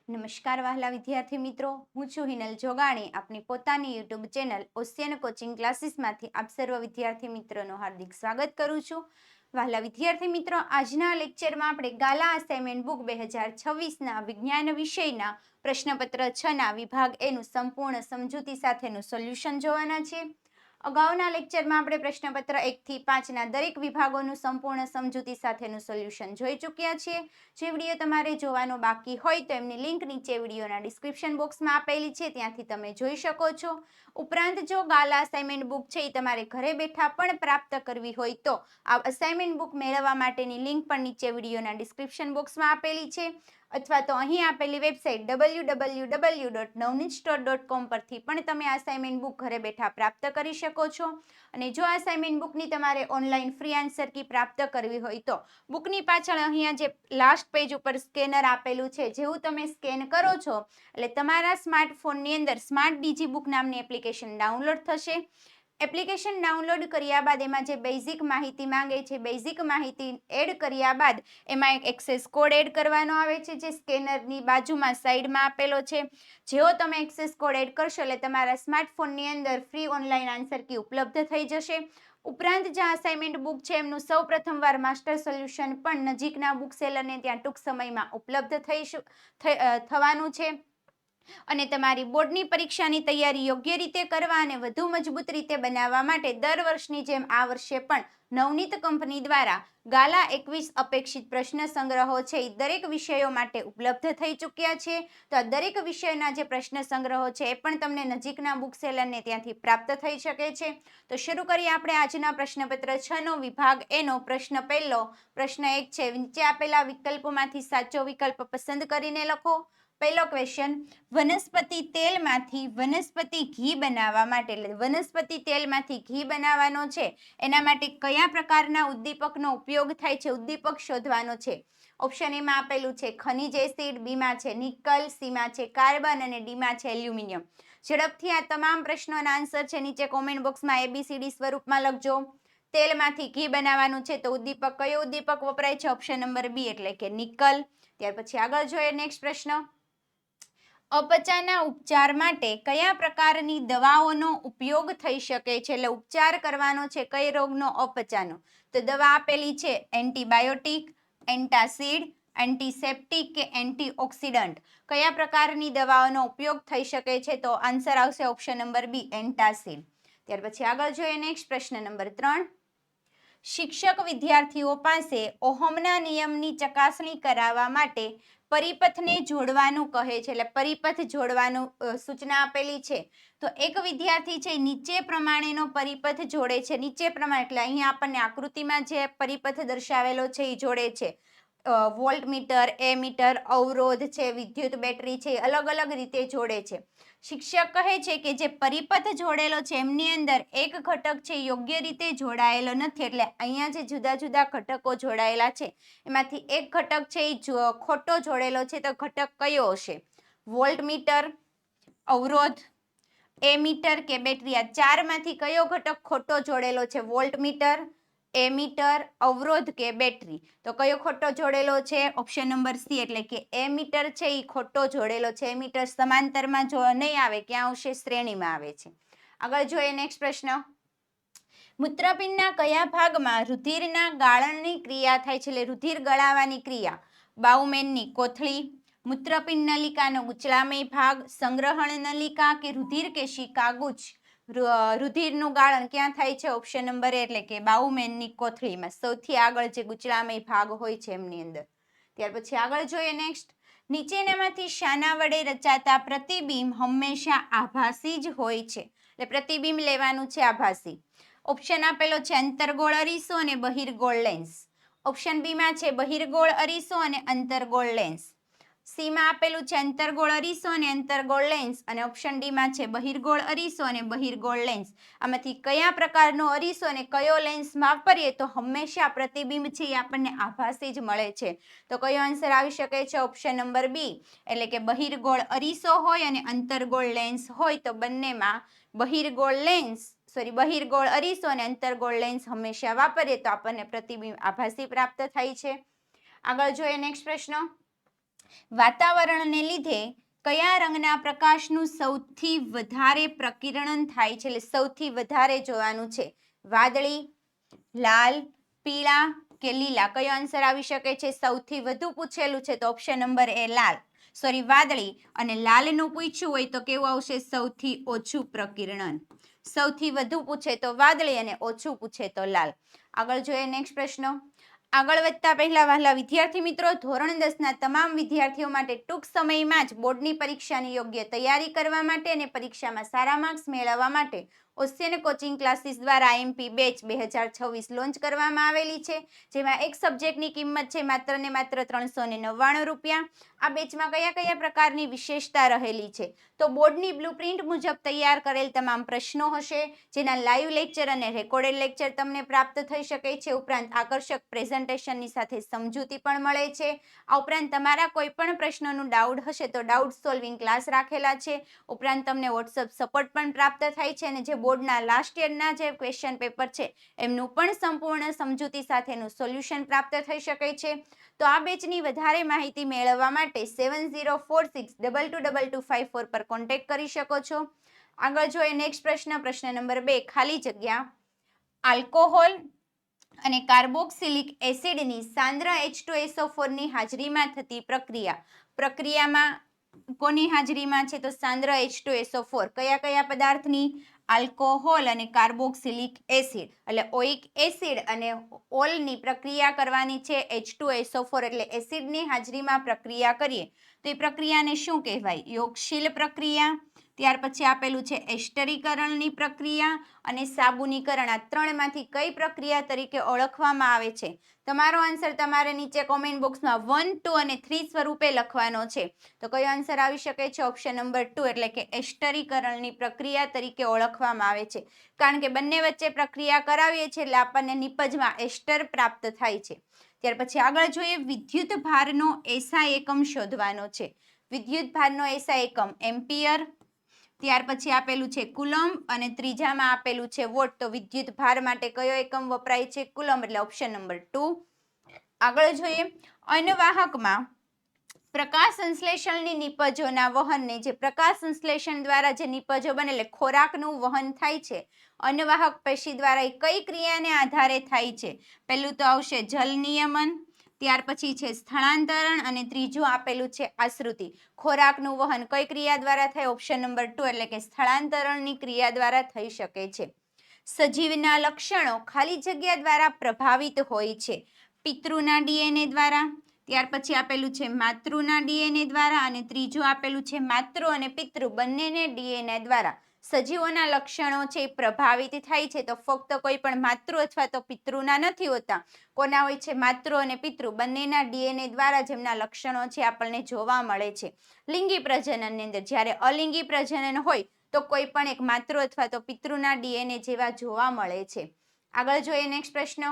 નમસ્કાર વહાલા વિદ્યાર્થી મિત્રો, હું છું હિનલ જોગાણી. આપની પોતાની યુટ્યુબ ચેનલ ઓશિયન કોચિંગ ક્લાસીસમાંથી આપ સર્વ વિદ્યાર્થી મિત્રોનું હાર્દિક સ્વાગત કરું છું. વહાલા વિદ્યાર્થી મિત્રો, આજના લેક્ચરમાં આપણે ગાલા અસાઇનમેન્ટ બુક 2026ના વિજ્ઞાન વિષયના પ્રશ્નપત્ર 6ના વિભાગ એનું સંપૂર્ણ સમજૂતી સાથેનું સોલ્યુશન જોવાના છે. અગાઉના લેક્ચરમાં આપણે પ્રશ્નપત્ર 1 થી 5ના દરેક વિભાગોનું સંપૂર્ણ સમજૂતી સાથેનું સોલ્યુશન જોઈ ચૂક્યા છીએ. જે વિડીયો તમારે જોવાનો બાકી હોય તો એમની લિંક નીચે વિડીયોના ડિસ્ક્રિપ્શન બોક્સમાં આપેલી છે, ત્યાંથી તમે જોઈ શકો છો. ઉપરાંત જો ગાલા અસાઇનમેન્ટ બુક છે એ તમારે ઘરે બેઠા પણ પ્રાપ્ત કરવી હોય તો આ અસાઇનમેન્ટ બુક મેળવવા માટેની લિંક પણ નીચે વિડીયોના ડિસ્ક્રિપ્શન બોક્સમાં આપેલી છે, અથવા તો અહીં આપેલી વેબસાઇટ www.navnitstore.com પરથી પણ તમે અસાઇનમેન્ટ બુક ઘરે બેઠા પ્રાપ્ત કરી શકો છો. અને જો અસાઇનમેન્ટ બુકની તમારે ઓનલાઈન ફ્રી આન્સર કી પ્રાપ્ત કરવી હોય તો બુકની પાછળ અહીંયા જે લાસ્ટ પેજ ઉપર સ્કેનર આપેલું છે, જેવું તમે સ્કેન કરો છો એટલે તમારા સ્માર્ટફોનની અંદર સ્માર્ટ ડીજી બુક નામની એપ્લિકેશન ડાઉનલોડ થશે. એપ્લિકેશન ડાઉનલોડ કર્યા બાદ એમાં જે બેઝિક માહિતી માંગે છે, બેઝિક માહિતી એડ કર્યા બાદ એમાં એક એક્સેસ કોડ એડ કરવાનો આવે છે, જે સ્કેનરની બાજુમાં સાઈડમાં આપેલો છે. જેવો તમે એક્સેસ કોડ એડ કરશો એટલે તમારા સ્માર્ટફોનની અંદર ફ્રી ઓનલાઈન આન્સર કી ઉપલબ્ધ થઈ જશે. ઉપરાંત જે અસાઇનમેન્ટ બુક છે એમનું સૌ પ્રથમવાર માસ્ટર સોલ્યુશન પણ નજીકના બુક સેલરને ત્યાં ટૂંક સમયમાં ઉપલબ્ધ થવાનું છે. અને તમારી બોર્ડની પરીક્ષાની તૈયારી યોગ્ય રીતે કરવા અને વધુ મજબૂત રીતે બનાવવા માટે દર વર્ષની જેમ આ વર્ષે પણ નવનીત કંપની દ્વારા ગાલા 21 અપેક્ષિત પ્રશ્ન સંગ્રહો છે એ દરેક વિષયો માટે ઉપલબ્ધ થઈ ચૂક્યા છે. તો આ દરેક વિષયના જે પ્રશ્ન સંગ્રહો છે એ પણ તમને નજીકના બુક સેલરને ત્યાંથી પ્રાપ્ત થઈ શકે છે. તો શરૂ કરીએ આપણે આજના પ્રશ્નપત્ર 6નો વિભાગ એનો પ્રશ્ન પહેલો. પ્રશ્ન 1 છે, નીચે આપેલા વિકલ્પોમાંથી સાચો વિકલ્પ પસંદ કરીને લખો. પહેલો ક્વેશ્ચન, વનસ્પતિ તેલમાંથી વનસ્પતિ ઘી બનાવવા માટે, એટલે વનસ્પતિ તેલમાંથી ઘી બનાવવાનો છે એના માટે કયા પ્રકારના ઉદ્દીપકનો ઉપયોગ થાય છે, ઉદ્દીપક શોધવાનો છે. ઓપ્શન એ માં આપેલું છે ખનિજ એસિડ, બી માં છે નિકલ, સી માં છે કાર્બન અને ડી માં છે એલ્યુમિનિયમ. ઝડપથી આ તમામ પ્રશ્નોના આન્સર છે નીચે કોમેન્ટ બોક્સમાં ABCD સ્વરૂપમાં લખજો. તેલમાંથી ઘી બનાવવાનું છે તો ઉદ્દીપક કયો ઉદ્દીપક વપરાય છે? ઓપ્શન નંબર બી એટલે કે નિકલ. ત્યાર પછી આગળ જોઈએ નેક્સ્ટ પ્રશ્ન. અપચાના ઉપચાર માટે કયા પ્રકારની દવાઓનો ઉપયોગ થઈ શકે છે? એટલે ઉપચાર કરવાનો છે કઈ રોગનો? અપચાનો. તો દવા આપેલી છે એન્ટીબાયોટિક, એન્ટાસિડ, એન્ટીસેપ્ટિક કે એન્ટીઓક્સિડન્ટ. કયા પ્રકારની દવાઓનો ઉપયોગ થઈ શકે છે? તો આન્સર આવશે ઓપ્શન નંબર બી એન્ટાસિડ. ત્યાર પછી આગળ જોઈએ નેક્સ્ટ પ્રશ્ન નંબર 3. શિક્ષક વિદ્યાર્થીઓ પાસે ઓહમના નિયમની ચકાસણી કરાવવા માટે પરિપથને જોડવાનું કહે છે, એટલે પરિપથ જોડવાનું સૂચના આપેલી છે. તો એક વિદ્યાર્થી છે નીચે પ્રમાણેનો પરિપથ જોડે છે. નીચે પ્રમાણે એટલે અહીંયા આપણને આકૃતિમાં જે પરિપથ દર્શાવેલો છે એ જોડે છે. વોલ્ટમીટર, એમીટર, અવરોધ છે, વિદ્યુત બેટરી છે, અલગ અલગ રીતે જોડે છે. શિક્ષક કહે છે કે જે પરિપથ જોડેલો છે એમની અંદર એક ઘટક છે યોગ્ય રીતે જોડાયેલો નથી, એટલે અહીંયા જે જુદા જુદા ઘટકો જોડાયેલા છે એમાંથી એક ઘટક છે એ ખોટો જોડેલો છે. તો ઘટક કયો હશે? વોલ્ટમીટર, અવરોધ, એમીટર કે બેટરી. આ ચારમાંથી કયો ઘટક ખોટો જોડેલો છે? વોલ્ટમીટર, એમીટર, અવરોધ કે બેટરી. તો કયો ખોટો જોડેલો છે? ઓપ્શન નંબર સી એટલે કે એમીટર છે એ ખોટો જોડેલો છે. એમીટર સમાંતરમાં જો નહીં આવે, ક્યાં આવશે? શ્રેણીમાં આવે છે. આગળ જોઈએ નેક્સ્ટ પ્રશ્ન. મૂત્રપિંડના કયા ભાગમાં રુધિરના ગાળણની ક્રિયા થાય છે? એટલે રુધિર ગળાવાની ક્રિયા. બાઉમેનની કોથળી, મૂત્રપિંડ નલિકાનો ઉચલામય ભાગ, સંગ્રહણ નલિકા કે રુધિર કેશિકા ગુચ્છ. રુધિરનું ગાળણ ક્યાં થાય છે? ઓપ્શન નંબર એ એટલે કે બાઉમેનની કોથળીમાં, સૌથી આગળ જે ગુચલામય ભાગ હોય છે એમની અંદર. ત્યાર પછી આગળ જોઈએ નેક્સ્ટ. નીચેનામાંથી શાના વડે રચાતા પ્રતિબિંબ હંમેશા આભાસી જ હોય છે? એટલે પ્રતિબિંબ લેવાનું છે આભાસી. ઓપ્શન આપેલો છે અંતર્ગોળ અરીસો અને બહિર્ગોળ લેન્સ. ઓપ્શન બી માં છે બહિર્ગોળ અરીસો અને અંતર્ગોળ લેન્સ. સી માં આપેલું છે અંતર્ગોળ અરીસો અને અંતર્ગોળ લેન્સ, અને ઓપ્શન ડી માં છે બહિર્ગોળ અરીસો અને બહિર્ગોળ લેન્સ. આમાંથી કયા પ્રકારનો અરીસો અને કયો લેન્સ વાપરીએ તો હંમેશા પ્રતિબિંબ છે એ આપણને આભાસી જ મળે છે? તો કયો આન્સર આવી શકે છે? ઓપ્શન નંબર બી એટલે કે બહિર્ગોળ અરીસો હોય અને અંતર્ગોળ લેન્સ હોય તો બંનેમાં બહિર્ગોળ અરીસો અને અંતર્ગોળ લેન્સ હંમેશા વાપરીએ તો આપણને પ્રતિબિંબ આભાસી પ્રાપ્ત થાય છે. આગળ જોઈએ નેક્સ્ટ પ્રશ્ન. વાતાવરણને લીધે કયા રંગના પ્રકાશનું સૌથી વધારે પ્રકિરણન થાય છે, એટલે સૌથી વધારે જોવાનું છે? વાદળી, લાલ, પીળા કે લીલા? કયો આન્સર આવી શકે છે? સૌથી વધુ પૂછેલું છે તો ઓપ્શન નંબર એ લાલ, સોરી વાદળી. અને લાલનું પૂછ્યું હોય તો કેવું આવશે? સૌથી ઓછું પ્રકિરણન. સૌથી વધુ પૂછે તો વાદળી અને ઓછું પૂછે તો લાલ. આગળ જોઈએ નેક્સ્ટ પ્રશ્ન. આગળ વધતા પહેલા વહાલા વિદ્યાર્થી મિત્રો, ધોરણ 10ના તમામ વિદ્યાર્થીઓ માટે ટૂંક સમયમાં જ બોર્ડની પરીક્ષાની યોગ્ય તૈયારી કરવા માટે અને પરીક્ષામાં સારા માર્ક્સ મેળવવા માટે ઓશિયન કોચિંગ ક્લાસીસ દ્વારા આઈએમપી બેચ 2026 લોન્ચ કરવામાં આવેલી છે, જેમાં એક સબ્જેક્ટની કિંમત છે માત્ર ને માત્ર 399 રૂપિયા. આ બેચમાં કયા કયા પ્રકારની વિશેષતા રહેલી છે? તો બોર્ડની બ્લુપ્રિન્ટ મુજબ તૈયાર કરેલ તમામ પ્રશ્નો હશે, જેના લાઈવ લેક્ચર અને રેકોર્ડેડ લેક્ચર તમને પ્રાપ્ત થઈ શકે છે. ઉપરાંત આકર્ષક પ્રેઝન્ટેશનની સાથે સમજૂતી પણ મળે છે. આ ઉપરાંત તમારા કોઈ પણ પ્રશ્નોનું ડાઉટ હશે તો ડાઉટ સોલ્વિંગ ક્લાસ રાખેલા છે. ઉપરાંત તમને વોટ્સઅપ સપોર્ટ પણ પ્રાપ્ત થાય છે અને જે બોર્ડના લાસ્ટ યરના જે ક્વેશ્ચન પેપર છે એમનું પણ સંપૂર્ણ સમજૂતી સાથેનું સોલ્યુશન પ્રાપ્ત થઈ શકે છે. તો આ બેચની વધારે માહિતી મેળવવા માટે 7046222254 પર કોન્ટેક્ટ કરી શકો છો. આગળ જોઈએ નેક્સ્ટ પ્રશ્ન. પ્રશ્ન નંબર 2, ખાલી જગ્યા. આલ્કોહોલ અને કાર્બોક્સિલિક એસિડની સાંદ્ર H2SO4 ની હાજરીમાં થતી પ્રક્રિયા. પ્રક્રિયામાં કોની હાજરીમાં છે? તો સાંદ્ર H2SO4. કયા કયા પદાર્થની? આલ્કોહોલ અને કાર્બોક્સિલિક એસિડ, એટલે ઓઇક એસિડ અને ઓલની પ્રક્રિયા કરવાની છે. H2SO4 એટલે એસિડની હાજરીમાં પ્રક્રિયા કરીએ તો એ પ્રક્રિયાને શું કહેવાય? યોગશીલ પ્રક્રિયા. ત્યાર પછી આપેલું છે એસ્ટરીકરણની પ્રક્રિયા અને સાબુનીકરણ. આ ત્રણમાંથી કઈ પ્રક્રિયા તરીકે ઓળખવામાં આવે છે? તમારો આન્સર તમારે નીચે કોમેન્ટ બોક્સમાં 1, 2 અને 3 સ્વરૂપે લખવાનો છે. તો કયો આન્સર આવી શકે છે? ઓપ્શન નંબર 2 એટલે કે એસ્ટરીકરણની પ્રક્રિયા તરીકે ઓળખવામાં આવે છે. કારણ કે બંને વચ્ચે પ્રક્રિયા કરાવીએ છીએ એટલે આપણને નિપજમાં એસ્ટર પ્રાપ્ત થાય છે. ત્યાર પછી આગળ જોઈએ, વિદ્યુત ભારનો એસઆઈ એકમ શોધવાનો છે. વિદ્યુત ભારનો એસઆઈ એકમ એમ્પિયર. ત્યાર પછી આપેલું છે કુલમ અને ત્રીજામાં આપેલું છે વોટ. તો વિદ્યુત ભાર માટે કયો એકમ વપરાય છે? કુલમ, એટલે ઓપ્શન નંબર 2. આગળ જોઈએ, અન્યવાહકમાં પ્રકાશ સંશ્લેષણની નિપજોના વહનને, જે પ્રકાશ સંશ્લેષણ દ્વારા જે નિપજો બને એટલે ખોરાકનું વહન થાય છે અન્યવાહક પેશી દ્વારા, એ કઈ ક્રિયાને આધારે થાય છે? પહેલું તો આવશે જલ નિયમન, ત્યાર પછી છે સ્થળાંતરણ અને ત્રીજું આપેલું છે આશ્રુતિ. ખોરાકનું વહન કઈ ક્રિયા દ્વારા થાય? ઓપ્શન નંબર 2 એટલે કે સ્થળાંતરણની ક્રિયા દ્વારા થઈ શકે છે. સજીવના લક્ષણો ખાલી જગ્યા દ્વારા પ્રભાવિત હોય છે. પિતૃના ડીએનએ દ્વારા, ત્યાર પછી આપેલું છે માતૃના ડીએનએ દ્વારા અને ત્રીજું આપેલું છે માતૃ અને પિતૃ બંનેને ડીએનએ દ્વારા. સજીવોના લક્ષણો છે એ પ્રભાવિત થાય છે તો ફક્ત કોઈ પણ માતૃ અથવા તો પિતૃના નથી હોતા. કોના હોય છે? માતૃ અને પિતૃ બંનેના ડીએનએ દ્વારા જેમના લક્ષણો છે આપણને જોવા મળે છે. લિંગી પ્રજનનની અંદર જ્યારે અલિંગી પ્રજનન હોય તો કોઈ પણ એક માતૃ અથવા તો પિતૃના ડીએનએ જેવા જોવા મળે છે. આગળ જોઈએ નેક્સ્ટ પ્રશ્ન.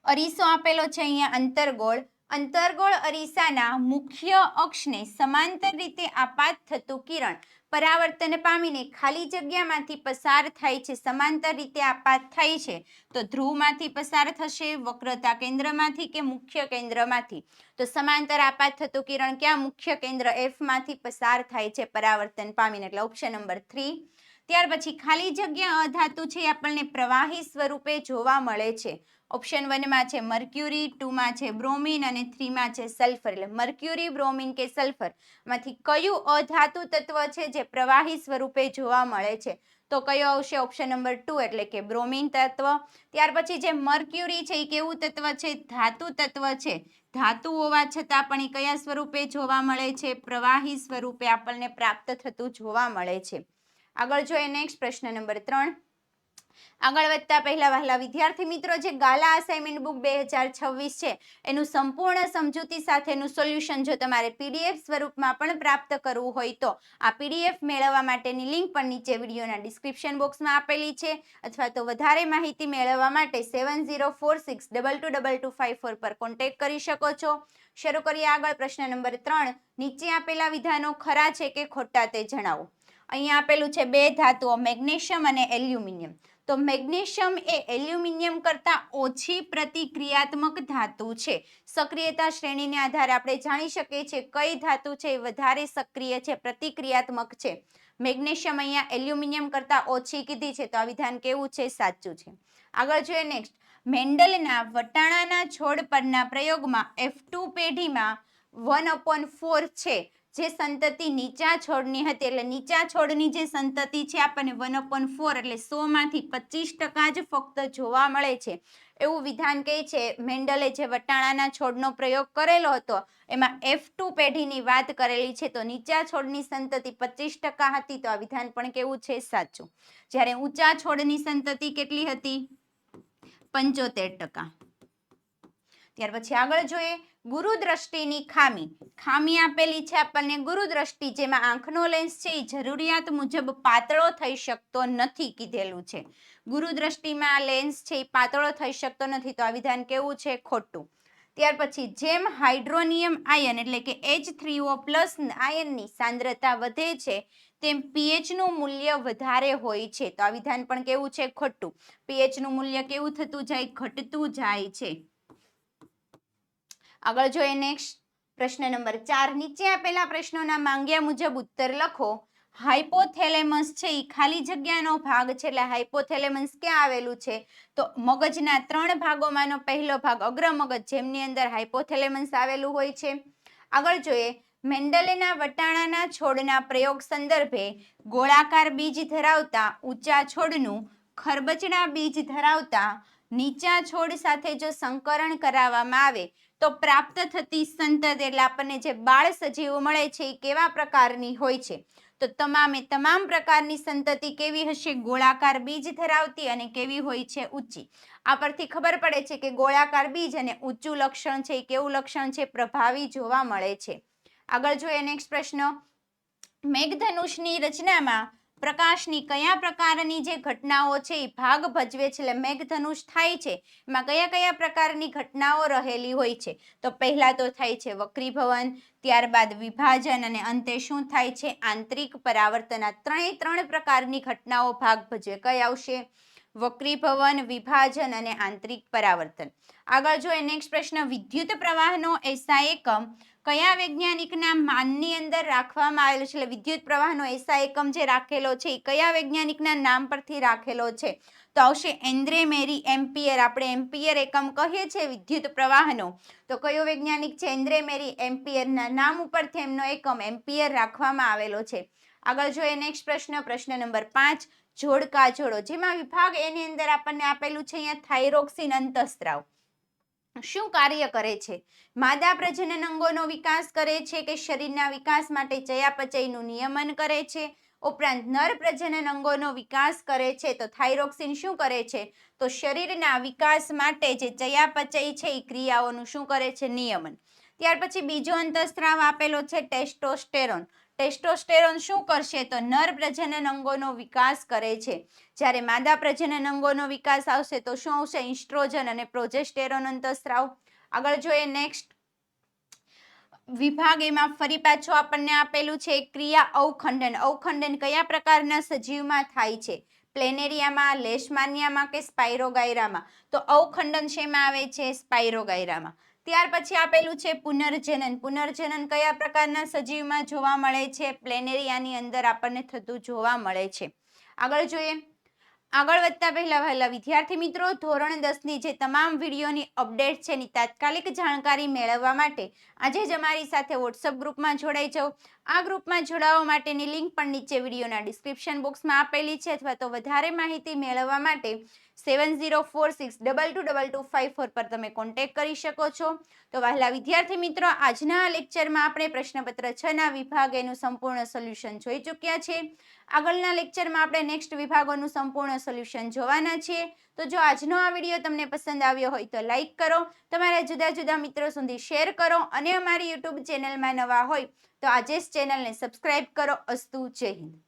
અરીસો આપેલો છે અહીંયા અંતર્ગોળ. અંતર્ગોળ અરીસાના મુખ્ય અક્ષને સમાંતર રીતે આપાત થતું કિરણ પરાવર્તન પામીને ખાલી જગ્યામાંથી પસાર થાય છે. સમાંતર રીતે આપાત થાય છે તો ધ્રુવમાંથી પસાર થશે, વક્રતા કેન્દ્રમાંથી કે મુખ્ય કેન્દ્રમાંથી? તો સમાંતર આપાત થતું કિરણ ક્યાં? મુખ્ય કેન્દ્ર F માંથી પસાર થાય છે પરાવર્તન પામીને, એટલે ઓપ્શન નંબર 3. ત્યાર પછી ખાલી જગ્યા અધાતુ છે આપણને પ્રવાહી સ્વરૂપે જોવા મળે છે. ઓપ્શન 1 માં છે મર્ક્યુરી, 2 માં છે બ્રોમિન અને 3 માં છે સલ્ફર. એટલે મર્ક્યુરી, બ્રોમિન કે સલ્ફર માંથી કયું અધાતુ તત્વ છે જે પ્રવાહી સ્વરૂપે જોવા મળે છે? તો કયો આવશે? ઓપ્શન નંબર 2 એટલે કે બ્રોમિન તત્વ. ત્યાર પછી જે મર્ક્યુરી છે એ કેવું તત્વ છે? ધાતુ તત્વ છે. ધાતુ હોવા છતાં પણ એ કયા સ્વરૂપે જોવા મળે છે? પ્રવાહી સ્વરૂપે આપણને પ્રાપ્ત થતું જોવા મળે છે. આગળ જોઈએ નેક્સ્ટ પ્રશ્ન નંબર 3. આગળ વધતા પહેલા વહાલા વિદ્યાર્થી મિત્રો, જે ગાલા અસાઇનમેન્ટ બુક 2026 છે એનું સંપૂર્ણ સમજૂતી સાથેનું સોલ્યુશન જો તમારે પીડીએફ સ્વરૂપમાં પણ પ્રાપ્ત કરવું હોય તો આ પીડીએફ મેળવવા માટેની લિંક પણ નીચે વિડીયોના ડિસ્ક્રિપ્શન બોક્સમાં આપેલી છે, અથવા તો વધારે માહિતી મેળવવા માટે 7046222254 પર કોન્ટેક્ટ કરી શકો છો. શરૂ કરીએ આગળ. પ્રશ્ન નંબર 3. નીચે આપેલા વિધાનો ખરા છે કે ખોટા તે જણાવો. અહીંયા આપેલું છે બે ધાતુઓ મેગ્નેશિયમ અને એલ્યુમિનિયમ. તો મેગ્નેશિયમ એ એલ્યુમિનિયમ કરતાં ઓછી પ્રતિક્રિયાત્મક ધાતુ છે. સક્રિયતા શ્રેણીને આધારે આપણે જાણી શકીએ છીએ કઈ ધાતુ છે એ વધારે સક્રિય છે, પ્રતિક્રિયાત્મક છે. મેગ્નેશિયમ અહીંયા એલ્યુમિનિયમ કરતાં ઓછી કીધી છે, તો આ વિધાન કેવું છે? સાચું છે. આગળ જોઈએ નેક્સ્ટ. મેન્ડલના વટાણાના છોડ પરના પ્રયોગમાં F2 પેઢીમાં 1/4 છે જે સંતતિ નીચા છોડની હતી, એટલે નીચા છોડની જે સંતતિ છે આપણને 1/4 એટલે 100 માંથી 25% જ ફક્ત જોવા મળે છે એવું વિધાન કહે છે. મેન્ડલે જે વટાણાના છોડનો પ્રયોગ કરેલો હતો એમાં F2 પેઢીની વાત કરેલી છે, તો નીચા છોડની સંતતિ 25% હતી, તો આ વિધાન પણ કેવું છે? સાચું. જ્યારે ઊંચા છોડની સંતતિ કેટલી હતી? 75%. ત્યાર પછી આગળ જોઈએ ગુરુદ્રષ્ટિની ખામી. ખામી આપેલી છે આપણને ગુરુદ્રષ્ટિ, જેમાં આંખનો લેન્સ છે એ જરૂરિયાત મુજબ પાતળો થઈ શકતો નથી કીધેલું છે. ગુરુદ્રષ્ટિમાં લેન્સ છે એ પાતળો થઈ શકતો નથી, તો આ વિધાન કેવું છે? ખોટું. ત્યાર પછી જેમ હાઇડ્રોનિયમ આયન એટલે કે H3O+ આયનની સાંદ્રતા વધે છે તેમ pH નું મૂલ્ય વધારે હોય છે, તો આ વિધાન પણ કેવું છે? ખોટું. pH નું મૂલ્ય કેવું થતું જાય? ઘટતું જાય છે. આગળ જોઈએ નેક્સ્ટ. પ્રશ્ન નંબર 4. નીચે આપેલા પ્રશ્નોના માંગ્યા મુજબ ઉત્તર લખો. હાઇપોથેલેમસ છે એ ખાલી જગ્યાનો ભાગ છે, એટલે હાઇપોથેલેમસ ક્યાં આવેલું છે? તો મગજના 3 ભાગોમાંનો પહેલો ભાગ અગ્ર મગજ, જેમની અંદર હાઇપોથેલેમસ આવેલું હોય છે. આગળ જોઈએ. મેન્ડલેના વટાણાના છોડના પ્રયોગ સંદર્ભે ગોળાકાર બીજ ધરાવતા ઊંચા છોડનું ખરબચડા બીજ ધરાવતા નીચા છોડ સાથે જો સંકરણ કરાવવામાં આવે તો પ્રાપ્ત થતી સંતતિ એટલે આપણને જે બાળ સજીવો મળે છે એ કેવા પ્રકારની હોય છે? તો તમામ પ્રકારની સંતતિ કેવી હશે? ગોળાકાર બીજ ધરાવતી અને કેવી હોય છે? ઊંચી. આ પરથી ખબર પડે છે કે ગોળાકાર બીજ અને ઊંચું લક્ષણ છે એ કેવું લક્ષણ છે? પ્રભાવી જોવા મળે છે. આગળ જોઈએ નેક્સ્ટ પ્રશ્ન. મેઘધનુષની રચનામાં પ્રકાશની કયા પ્રકારની જે ઘટનાઓ છે એ ભાગ ભજવે છે? એટલે મેઘધનુષ થાય છે એમાં કયા કયા પ્રકારની ઘટનાઓ રહેલી હોય છે? તો પહેલા તો થાય છે વક્રીભવન, ત્યારબાદ વિભાજન અને અંતે શું થાય છે? આંતરિક પરાવર્તન. આ 3 પ્રકારની ઘટનાઓ ભાગ ભજવે. કઈ આવશે? વક્રીભવન, વિભાજન અને આંતરિક પરાવર્તન. આગળ જોઈએ નેક્સ્ટ પ્રશ્ન. વિદ્યુત પ્રવાહનો એસઆઈ એકમ કયા વૈજ્ઞાનિકના માનની અંદર રાખવામાં આવેલો છે? એટલે વિદ્યુત પ્રવાહનો એસઆઈ એકમ જે રાખેલો છે એ કયા વૈજ્ઞાનિકના નામ પરથી રાખેલો છે? તો આવશે એન્દ્રે મેરી એમ્પિયર. આપણે એમ્પિયર એકમ કહીએ છીએ વિદ્યુત પ્રવાહનો, તો કયો વૈજ્ઞાનિક છે? એન્દ્રે મેરી એમ્પિયરના નામ ઉપરથી એમનો એકમ એમ્પિયર રાખવામાં આવેલો છે. આગળ જોઈએ નેક્સ્ટ પ્રશ્ન. પ્રશ્ન નંબર 5. જોડકા જોડો, જેમાં વિભાગ એની અંદર આપણને આપેલું છે અહીંયા થાઇરોક્સિન અંતઃસ્ત્રાવ. શું કાર્ય કરે છે? માદા પ્રજનન અંગોનો વિકાસ કરે છે કે શરીરના વિકાસ માટે ચયાપચયનું નિયમન કરે છે? ઉપરાંત નર પ્રજનન અંગોનો વિકાસ કરે છે, તો થાઇરોક્સિન શું કરે છે? તો શરીરના વિકાસ માટે જે ચયાપચય છે એ ક્રિયાઓનું શું કરે છે? નિયમન. ત્યાર પછી બીજો અંતઃસ્ત્રાવ આપેલો છે ટેસ્ટોસ્ટેરોન. ટેસ્ટોસ્ટેરોન શું કરશે? તો નર પ્રજનન અંગોનો વિકાસ કરે છે. જ્યારે માદા પ્રજનન અંગોનો વિકાસ આવશે તો શું આવશે? ઇસ્ટ્રોજન અને પ્રોજેસ્ટેરોન અંતઃસ્ત્રાવ. આગળ જોઈએ નેક્સ્ટ. વિભાગ એમાં ફરી પાછો આપણને આપેલું છે ક્રિયા અવખંડન. અવખંડન કયા પ્રકારના સજીવમાં થાય છે? પ્લેનેરિયામાં, લેશમાનિયામાં કે સ્પાઇરોગાયરામાં? તો અવખંડન શેમાં આવે છે? સ્પાઇરોગાયરામાં. ત્યાર પછી આપેલું છે પુનર્જનન. પુનર્જનન કયા પ્રકારના સજીવમાં જોવા મળે છે? પ્લેનેરિયાની અંદર આપણને થતું જોવા મળે છે. આગળ જોઈએ. આગળ વધતા પહેલા વહેલા વિદ્યાર્થી મિત્રો, ધોરણ 10ની જે તમામ વિડીયોની અપડેટ છે એની તાત્કાલિક જાણકારી મેળવવા માટે આજે જ અમારી સાથે વોટ્સઅપ ગ્રુપમાં જોડાઈ જાઓ. આ ગ્રુપમાં જોડાવા માટેની લિંક પણ નીચે વિડીયોના ડિસ્ક્રિપ્શન બોક્સમાં આપેલી છે, અથવા તો વધારે માહિતી મેળવવા માટે 7046222254 પર તમે કોન્ટેક્ટ કરી શકો છો. તો વહાલા વિદ્યાર્થી મિત્રો, આજના આ લેક્ચરમાં આપણે પ્રશ્નપત્ર 6ના વિભાગ એનું સંપૂર્ણ સોલ્યુશન જોઈ ચૂક્યા છે. આગળના લેક્ચરમાં આપણે નેક્સ્ટ વિભાગોનું સંપૂર્ણ સોલ્યુશન જોવાના છીએ. તો જો આજનો આ વિડીયો તમને પસંદ આવ્યો હોય તો લાઈક કરો, તમારા જુદા જુદા મિત્રો સુધી શેર કરો અને અમારી યુટ્યુબ ચેનલમાં નવા હોય તો આજે જ ચેનલને સબસ્ક્રાઇબ કરો. અસ્તુ. જય હિન્દ.